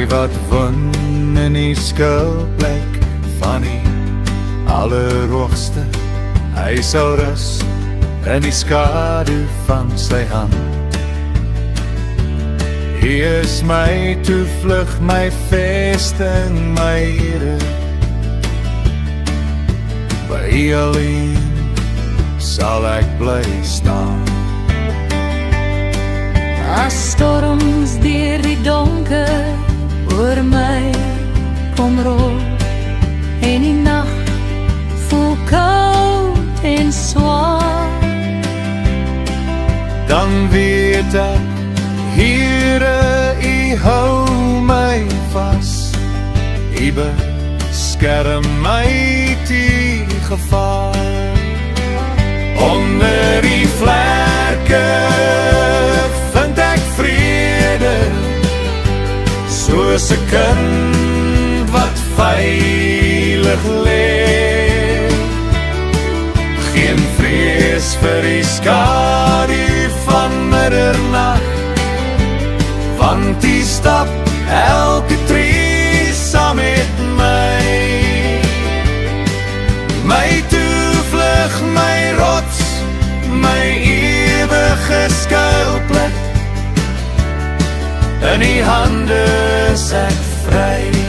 wat woon in die skuilplek van die Allerhoogste, hy sal rus in die skadu van sy hand. Hy is my toevlug, my vesting, my Here. By U alleen sal ek bly staan. As storms deur die donker oor my kom rol en die nag voel koud en swaar, dan weet ek, Here, U hou my vas, U beskerm my teen gevaar. Onder die vlerke vind ek vrede, soos 'n kind wat veilig lê. Geen vrees vir die skadu van middernag, want U stap elke tree saam met my. My toevlug, my rots, my ewige skuilplek, in U hande is ek vry.